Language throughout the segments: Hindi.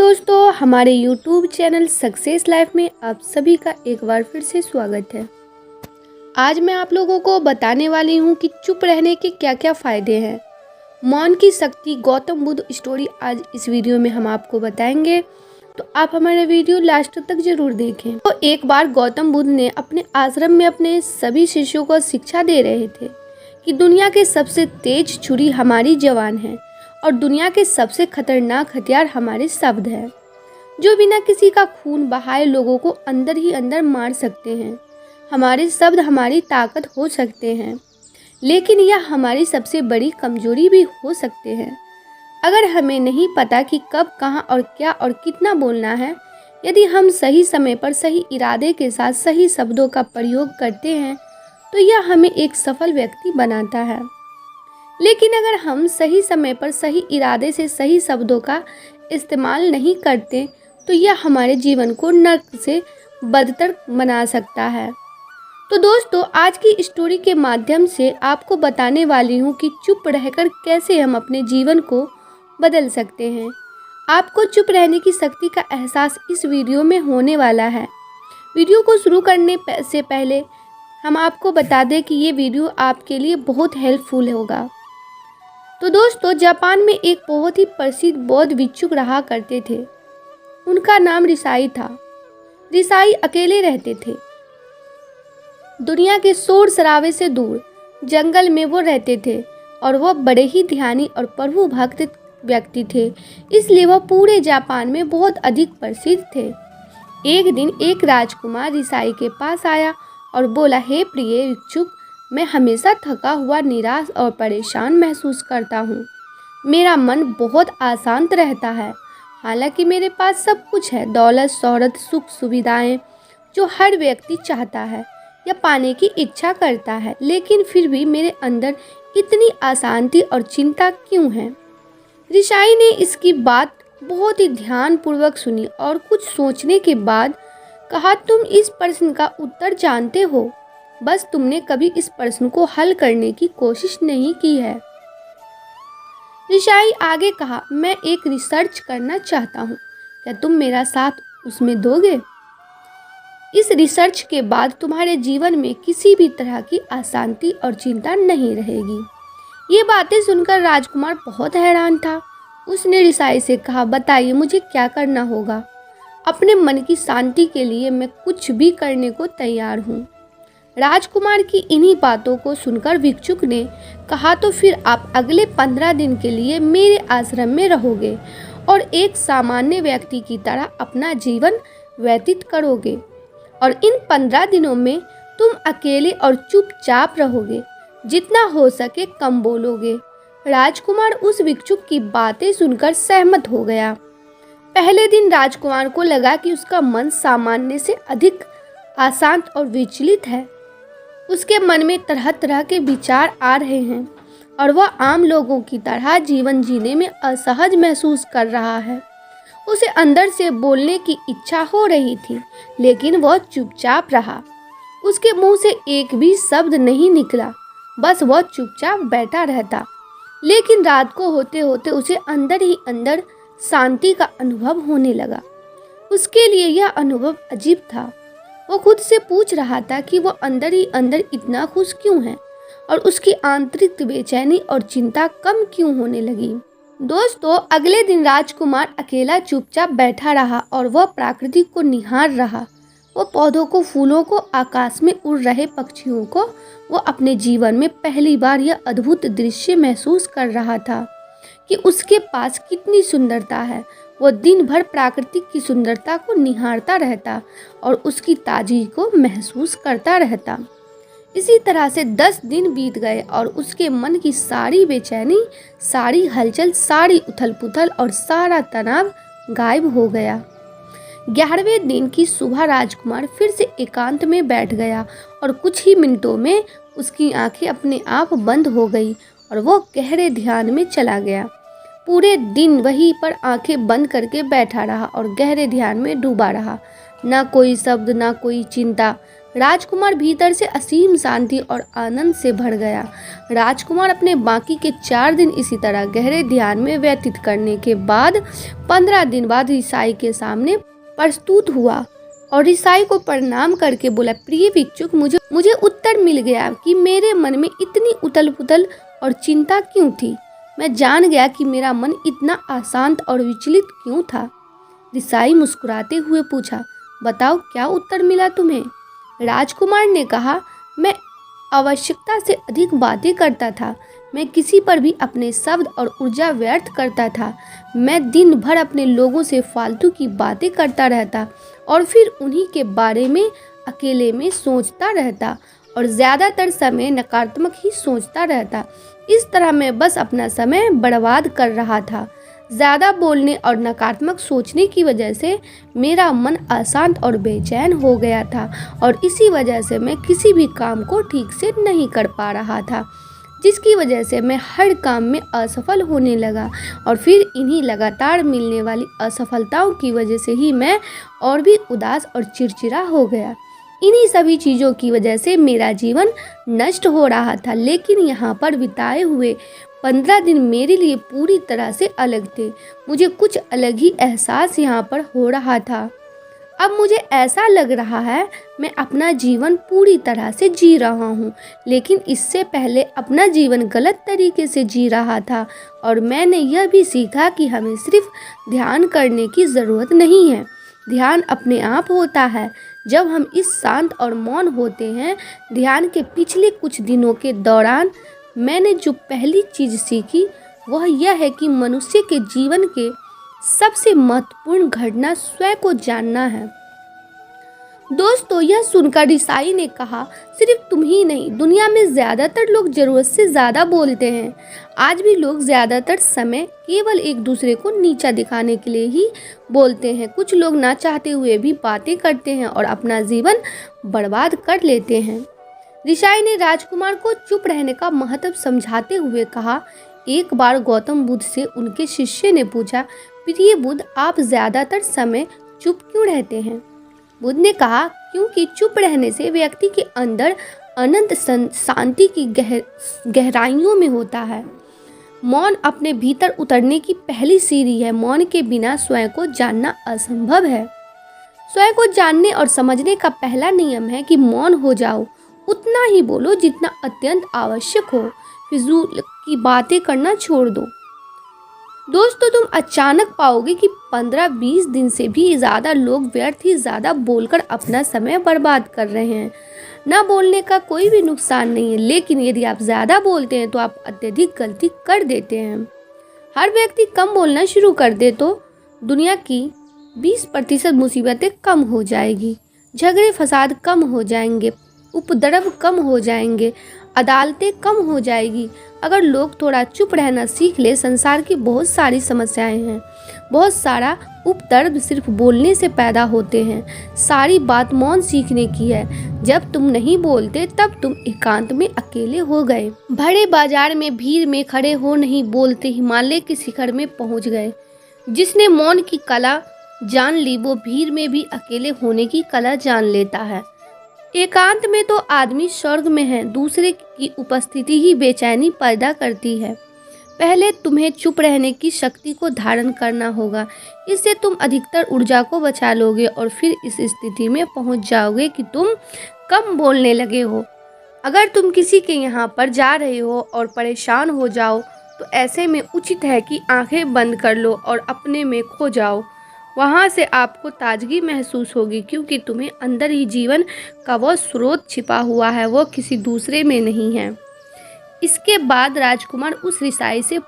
दोस्तों, हमारे YouTube चैनल सक्सेस लाइफ में आप सभी का एक बार फिर से स्वागत है। आज मैं आप लोगों को बताने वाली हूँ कि चुप रहने के क्या क्या फ़ायदे हैं। मौन की शक्ति गौतम बुद्ध स्टोरी आज इस वीडियो में हम आपको बताएंगे, तो आप हमारा वीडियो लास्ट तक जरूर देखें। तो एक बार गौतम बुद्ध ने अपने आश्रम में अपने सभी शिष्यों को शिक्षा दे रहे थे कि दुनिया के सबसे तेज छुरी हमारी ज़बान है और दुनिया के सबसे खतरनाक हथियार हमारे शब्द हैं, जो बिना किसी का खून बहाए लोगों को अंदर ही अंदर मार सकते हैं। हमारे शब्द हमारी ताकत हो सकते हैं, लेकिन यह हमारी सबसे बड़ी कमजोरी भी हो सकते हैं। अगर हमें नहीं पता कि कब, कहां और क्या और कितना बोलना है, यदि हम सही समय पर सही इरादे के साथ सही शब्दों का प्रयोग करते हैं, तो यह हमें एक सफल व्यक्ति बनाता है। लेकिन अगर हम सही समय पर सही इरादे से सही शब्दों का इस्तेमाल नहीं करते, तो यह हमारे जीवन को नर्क से बदतर बना सकता है। तो दोस्तों, आज की स्टोरी के माध्यम से आपको बताने वाली हूँ कि चुप रहकर कैसे हम अपने जीवन को बदल सकते हैं। आपको चुप रहने की शक्ति का एहसास इस वीडियो में होने वाला है। वीडियो को शुरू करने से पहले हम आपको बता दें कि ये वीडियो आपके लिए बहुत हेल्पफुल होगा। तो दोस्तों, जापान में एक बहुत ही प्रसिद्ध बौद्ध भिक्षुक रहा करते थे। उनका नाम रिसाई था। रिसाई अकेले रहते थे। दुनिया के शोर शराबे से दूर जंगल में वो रहते थे और वह बड़े ही ध्यानी और प्रभु भक्त व्यक्ति थे, इसलिए वह पूरे जापान में बहुत अधिक प्रसिद्ध थे। एक दिन एक राजकुमार रिसाई के पास आया और बोला, हे प्रिय भिक्षुक, मैं हमेशा थका हुआ, निराश और परेशान महसूस करता हूँ। मेरा मन बहुत अशांत रहता है। हालांकि मेरे पास सब कुछ है, दौलत, शोहरत, सुख सुविधाएं जो हर व्यक्ति चाहता है या पाने की इच्छा करता है, लेकिन फिर भी मेरे अंदर इतनी अशांति और चिंता क्यों है। रिसाई ने इसकी बात बहुत ही ध्यानपूर्वक सुनी और कुछ सोचने के बाद कहा, तुम इस प्रश्न का उत्तर जानते हो, बस तुमने कभी इस प्रश्न को हल करने की कोशिश नहीं की है। रिसाई आगे कहा, मैं एक रिसर्च करना चाहता हूँ, क्या तुम मेरा साथ उसमें दोगे? इस रिसर्च के बाद तुम्हारे जीवन में किसी भी तरह की अशांति और चिंता नहीं रहेगी। ये बातें सुनकर राजकुमार बहुत हैरान था। उसने रिसाई से कहा, बताइए मुझे क्या करना होगा। अपने मन की शांति के लिए मैं कुछ भी करने को तैयार हूँ। राजकुमार की इन्हीं बातों को सुनकर भिक्षुक ने कहा, तो फिर आप अगले 15 दिन के लिए मेरे आश्रम में रहोगे और एक सामान्य व्यक्ति की तरह अपना जीवन व्यतीत करोगे, और इन 15 दिनों में तुम अकेले और चुपचाप रहोगे, जितना हो सके कम बोलोगे। राजकुमार उस भिक्षुक की बातें सुनकर सहमत हो गया। पहले दिन राजकुमार को लगा कि उसका मन सामान्य से अधिक अशांत और विचलित है। उसके मन में तरह तरह के विचार आ रहे हैं और वह आम लोगों की तरह जीवन जीने में असहज महसूस कर रहा है। उसे अंदर से बोलने की इच्छा हो रही थी, लेकिन वह चुपचाप रहा। उसके मुंह से एक भी शब्द नहीं निकला, बस वह चुपचाप बैठा रहता। लेकिन रात को होते होते उसे अंदर ही अंदर शांति का अनुभव होने लगा। उसके लिए यह अनुभव अजीब था। वो खुद से पूछ रहा था कि वो अंदर ही अंदर इतना खुश क्यों है और उसकी आंतरिक बेचैनी और चिंता कम क्यों होने लगी। दोस्तों, अगले दिन राजकुमार अकेला चुपचाप बैठा रहा और वह प्रकृति को निहार रहा। वो पौधों को, फूलों को, आकाश में उड़ रहे पक्षियों को। वो अपने जीवन में पहली बार यह अद्भुत दृश्य महसूस कर रहा था कि उसके पास कितनी सुंदरता है। वो दिन भर प्राकृतिक की सुंदरता को निहारता रहता और उसकी ताजगी को महसूस करता रहता। इसी तरह से 10 दिन बीत गए और उसके मन की सारी बेचैनी, सारी हलचल, सारी उथल पुथल और सारा तनाव गायब हो गया। 11वें दिन की सुबह राजकुमार फिर से एकांत में बैठ गया और कुछ ही मिनटों में उसकी आंखें अपने आप बंद हो गई और वो गहरे ध्यान में चला गया। पूरे दिन वहीं पर आंखें बंद करके बैठा रहा और गहरे ध्यान में डूबा रहा। ना कोई शब्द, ना कोई चिंता। राजकुमार भीतर से असीम शांति और आनंद से भर गया। राजकुमार अपने बाकी के 4 दिन इसी तरह गहरे ध्यान में व्यतीत करने के बाद 15 दिन बाद ऋषाई के सामने प्रस्तुत हुआ और ऋषाई को प्रणाम करके बोला, प्रिय भिक्षुक, मुझे उत्तर मिल गया कि मेरे मन में इतनी उथल पुथल और चिंता क्यों थी। मैं जान गया कि मेरा मन इतना अशांत और विचलित क्यों था। ऋषाई मुस्कुराते हुए पूछा, बताओ क्या उत्तर मिला तुम्हें। राजकुमार ने कहा, मैं आवश्यकता से अधिक बातें करता था। मैं किसी पर भी अपने शब्द और ऊर्जा व्यर्थ करता था। मैं दिन भर अपने लोगों से फालतू की बातें करता रहता और फिर उन्हीं के बारे में अकेले में सोचता रहता और ज़्यादातर समय नकारात्मक ही सोचता रहता। इस तरह मैं बस अपना समय बर्बाद कर रहा था। ज़्यादा बोलने और नकारात्मक सोचने की वजह से मेरा मन अशांत और बेचैन हो गया था और इसी वजह से मैं किसी भी काम को ठीक से नहीं कर पा रहा था, जिसकी वजह से मैं हर काम में असफल होने लगा और फिर इन्हीं लगातार मिलने वाली असफलताओं की वजह से ही मैं और भी उदास और चिड़चिड़ा हो गया। इन्हीं सभी चीज़ों की वजह से मेरा जीवन नष्ट हो रहा था। लेकिन यहाँ पर बिताए हुए 15 दिन मेरे लिए पूरी तरह से अलग थे। मुझे कुछ अलग ही एहसास यहाँ पर हो रहा था। अब मुझे ऐसा लग रहा है मैं अपना जीवन पूरी तरह से जी रहा हूँ, लेकिन इससे पहले अपना जीवन गलत तरीके से जी रहा था। और मैंने यह भी सीखा कि हमें सिर्फ ध्यान करने की ज़रूरत नहीं है। ध्यान अपने आप होता है जब हम इस शांत और मौन होते हैं। ध्यान के पिछले कुछ दिनों के दौरान मैंने जो पहली चीज़ सीखी वह यह है कि मनुष्य के जीवन के सबसे महत्वपूर्ण घटना स्वयं को जानना है। दोस्तों, यह सुनकर ऋषाई ने कहा, सिर्फ तुम ही नहीं, दुनिया में ज़्यादातर लोग ज़रूरत से ज़्यादा बोलते हैं। आज भी लोग ज़्यादातर समय केवल एक दूसरे को नीचा दिखाने के लिए ही बोलते हैं। कुछ लोग ना चाहते हुए भी बातें करते हैं और अपना जीवन बर्बाद कर लेते हैं। ऋषाई ने राजकुमार को चुप रहने का महत्व समझाते हुए कहा, एक बार गौतम बुद्ध से उनके शिष्य ने पूछा, प्रिय बुद्ध, आप ज़्यादातर समय चुप क्यों रहते हैं। बुद्ध ने कहा, क्योंकि चुप रहने से व्यक्ति के अंदर अनंत शांति की गहराइयों में होता है। मौन अपने भीतर उतरने की पहली सीढ़ी है। मौन के बिना स्वयं को जानना असंभव है। स्वयं को जानने और समझने का पहला नियम है कि मौन हो जाओ, उतना ही बोलो जितना अत्यंत आवश्यक हो। फिजूल की बातें करना छोड़ दो। दोस्तों, तुम अचानक पाओगे कि 15-20 दिन से भी ज़्यादा लोग व्यर्थ ही ज़्यादा बोलकर अपना समय बर्बाद कर रहे हैं। ना बोलने का कोई भी नुकसान नहीं है, लेकिन यदि आप ज़्यादा बोलते हैं तो आप अत्यधिक गलती कर देते हैं। हर व्यक्ति कम बोलना शुरू कर दे तो दुनिया की 20% मुसीबतें कम हो जाएगी, झगड़े फसाद कम हो जाएंगे, उपद्रव कम हो जाएंगे, अदालतें कम हो जाएगी। अगर लोग थोड़ा चुप रहना सीख ले, संसार की बहुत सारी समस्याएं हैं, बहुत सारा उपद्रव सिर्फ बोलने से पैदा होते हैं। सारी बात मौन सीखने की है। जब तुम नहीं बोलते तब तुम एकांत में अकेले हो गए। बड़े बाजार में भीड़ में खड़े हो नहीं बोलते हिमालय के शिखर में पहुंच गए। जिसने मौन की कला जान ली वो भीड़ में भी अकेले होने की कला जान लेता है। एकांत में तो आदमी स्वर्ग में है। दूसरे की उपस्थिति ही बेचैनी पैदा करती है। पहले तुम्हें चुप रहने की शक्ति को धारण करना होगा। इससे तुम अधिकतर ऊर्जा को बचा लोगे और फिर इस स्थिति में पहुंच जाओगे कि तुम कम बोलने लगे हो। अगर तुम किसी के यहाँ पर जा रहे हो और परेशान हो जाओ तो ऐसे में उचित है कि आंखें बंद कर लो और अपने में खो जाओ। वहाँ से आपको ताजगी महसूस होगी, क्योंकि तुम्हें अंदर ही जीवन का वो स्रोत छिपा हुआ है, वो किसी दूसरे में नहीं है। इसके बाद राजकुमार उस ऋषाई से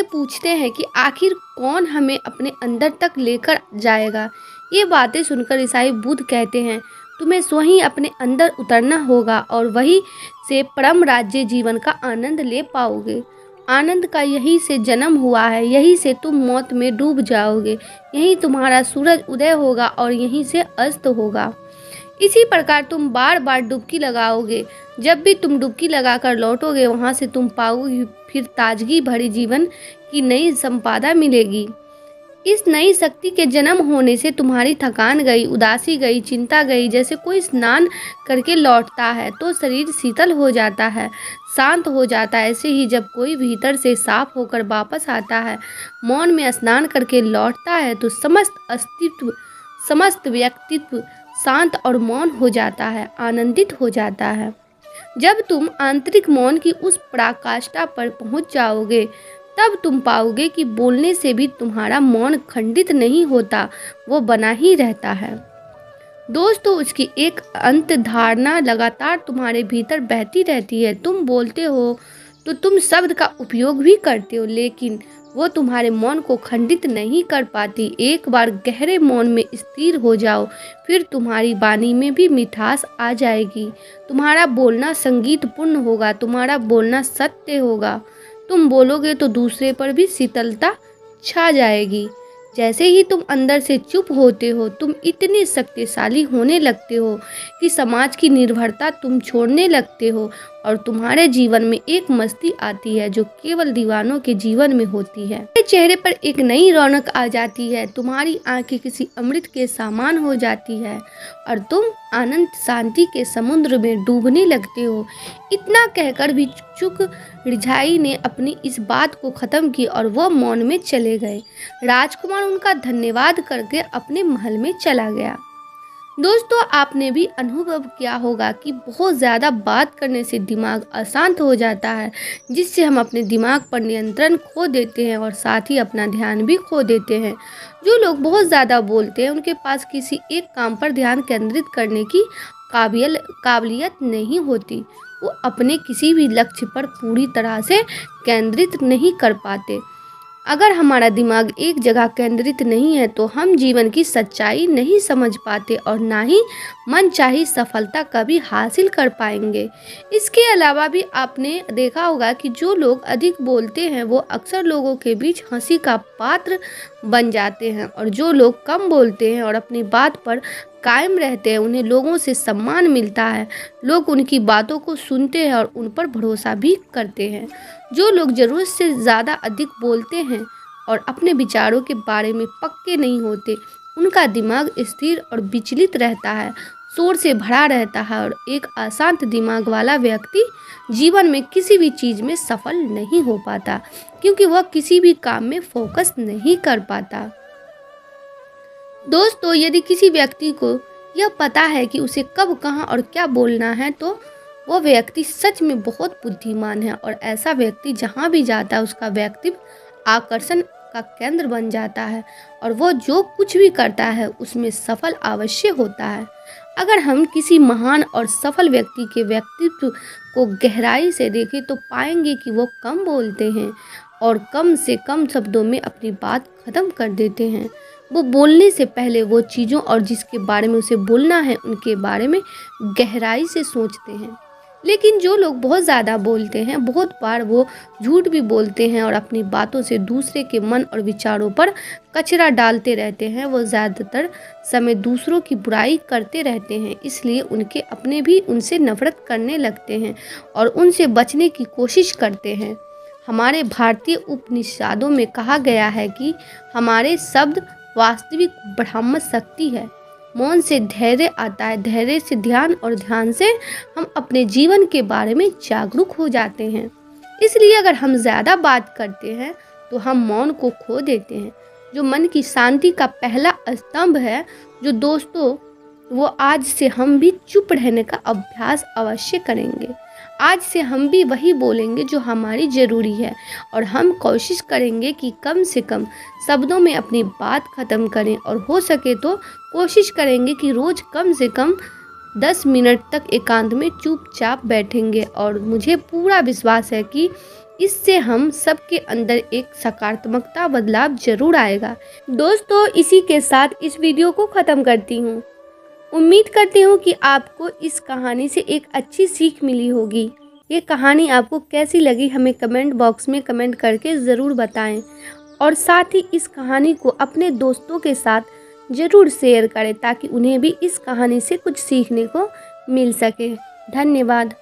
पूछते हैं कि आखिर कौन हमें अपने अंदर तक लेकर जाएगा। ये बातें सुनकर ऋषाई बुद्ध कहते हैं, तुम्हें स्वयं अपने अंदर उतरना होगा और वहीं से परम राज्य जीवन का आनंद ले पाओगे। आनंद का यहीं से जन्म हुआ है, यहीं से तुम मौत में डूब जाओगे, यहीं तुम्हारा सूरज उदय होगा और यहीं से अस्त होगा। इसी प्रकार तुम बार बार डुबकी लगाओगे। जब भी तुम डुबकी लगाकर लौटोगे वहाँ से तुम पाओगे फिर ताजगी भरी जीवन की नई संपदा मिलेगी। इस नई शक्ति के जन्म होने से तुम्हारी थकान गई, उदासी गई, चिंता गई। जैसे कोई स्नान करके लौटता है तो शरीर शीतल हो जाता है, शांत हो जाता है। ऐसे ही जब कोई भीतर से साफ होकर वापस आता है, मौन में स्नान करके लौटता है, तो समस्त व्यक्तित्व शांत और मौन हो जाता है, आनंदित हो जाता है। जब तुम आंतरिक मौन की उस पराकाष्ठा पर पहुंच जाओगे, तब तुम पाओगे कि बोलने से भी तुम्हारा मौन खंडित नहीं होता, वो बना ही रहता है। दोस्तों, उसकी एक अंत धारणा लगातार तुम्हारे भीतर बहती रहती है। तुम बोलते हो तो तुम शब्द का उपयोग भी करते हो, लेकिन वो तुम्हारे मौन को खंडित नहीं कर पाती। एक बार गहरे मौन में स्थिर हो जाओ, फिर तुम्हारी वाणी में भी मिठास आ जाएगी। तुम्हारा बोलना संगीतपूर्ण होगा, तुम्हारा बोलना सत्य होगा। तुम बोलोगे तो दूसरे पर भी शीतलता छा जाएगी। जैसे ही तुम अंदर से चुप होते हो, तुम इतने शक्तिशाली होने लगते हो कि समाज की निर्भरता तुम छोड़ने लगते हो और तुम्हारे जीवन में एक मस्ती आती है जो केवल दीवानों के जीवन में होती है। तुम्हारे चेहरे पर एक नई रौनक आ जाती है, तुम्हारी आंखें किसी अमृत के समान हो जाती है और तुम आनंद शांति के समुद्र में डूबने लगते हो। इतना कहकर भी चुप रिझाई ने अपनी इस बात को खत्म की और वह मौन में चले गए। राजकुमार उनका धन्यवाद करके अपने महल में चला गया। दोस्तों, आपने भी अनुभव किया होगा कि बहुत ज़्यादा बात करने से दिमाग अशांत हो जाता है, जिससे हम अपने दिमाग पर नियंत्रण खो देते हैं और साथ ही अपना ध्यान भी खो देते हैं। जो लोग बहुत ज़्यादा बोलते हैं, उनके पास किसी एक काम पर ध्यान केंद्रित करने की काबिलियत नहीं होती। वो अपने किसी भी लक्ष्य पर पूरी तरह से केंद्रित नहीं कर पाते। अगर हमारा दिमाग एक जगह केंद्रित नहीं है तो हम जीवन की सच्चाई नहीं समझ पाते और ना ही मनचाही सफलता कभी हासिल कर पाएंगे। इसके अलावा भी आपने देखा होगा कि जो लोग अधिक बोलते हैं वो अक्सर लोगों के बीच हंसी का पात्र बन जाते हैं, और जो लोग कम बोलते हैं और अपनी बात पर कायम रहते हैं, उन्हें लोगों से सम्मान मिलता है। लोग उनकी बातों को सुनते हैं और उन पर भरोसा भी करते हैं। जो लोग ज़रूरत से ज़्यादा अधिक बोलते हैं और अपने विचारों के बारे में पक्के नहीं होते, उनका दिमाग स्थिर और विचलित रहता है, शोर से भरा रहता है, और एक अशांत दिमाग वाला व्यक्ति जीवन में किसी भी चीज़ में सफल नहीं हो पाता, क्योंकि वह किसी भी काम में फोकस नहीं कर पाता। दोस्तों, यदि किसी व्यक्ति को यह पता है कि उसे कब, कहाँ और क्या बोलना है, तो वह व्यक्ति सच में बहुत बुद्धिमान है, और ऐसा व्यक्ति जहाँ भी जाता है उसका व्यक्तित्व आकर्षण का केंद्र बन जाता है और वह जो कुछ भी करता है उसमें सफल अवश्य होता है। अगर हम किसी महान और सफल व्यक्ति के व्यक्तित्व को गहराई से देखें तो पाएंगे कि वो कम बोलते हैं और कम से कम शब्दों में अपनी बात खत्म कर देते हैं। वो बोलने से पहले वो चीज़ों और जिसके बारे में उसे बोलना है उनके बारे में गहराई से सोचते हैं। लेकिन जो लोग बहुत ज़्यादा बोलते हैं, बहुत बार वो झूठ भी बोलते हैं और अपनी बातों से दूसरे के मन और विचारों पर कचरा डालते रहते हैं। वो ज़्यादातर समय दूसरों की बुराई करते रहते हैं, इसलिए उनके अपने भी उनसे नफरत करने लगते हैं और उनसे बचने की कोशिश करते हैं। हमारे भारतीय उपनिषदों में कहा गया है कि हमारे शब्द वास्तविक ब्रह्म शक्ति है। मौन से धैर्य आता है, धैर्य से ध्यान, और ध्यान से हम अपने जीवन के बारे में जागरूक हो जाते हैं। इसलिए अगर हम ज़्यादा बात करते हैं तो हम मौन को खो देते हैं, जो मन की शांति का पहला स्तंभ है। जो दोस्तों, वो आज से हम भी चुप रहने का अभ्यास अवश्य करेंगे। आज से हम भी वही बोलेंगे जो हमारी ज़रूरी है, और हम कोशिश करेंगे कि कम से कम शब्दों में अपनी बात ख़त्म करें, और हो सके तो कोशिश करेंगे कि रोज़ कम से कम 10 मिनट तक एकांत में चुपचाप बैठेंगे। और मुझे पूरा विश्वास है कि इससे हम सबके अंदर एक सकारात्मकता बदलाव जरूर आएगा। दोस्तों, इसी के साथ इस वीडियो को ख़त्म करती हूँ। उम्मीद करती हूँ कि आपको इस कहानी से एक अच्छी सीख मिली होगी। ये कहानी आपको कैसी लगी हमें कमेंट बॉक्स में कमेंट करके ज़रूर बताएं, और साथ ही इस कहानी को अपने दोस्तों के साथ ज़रूर शेयर करें ताकि उन्हें भी इस कहानी से कुछ सीखने को मिल सके। धन्यवाद।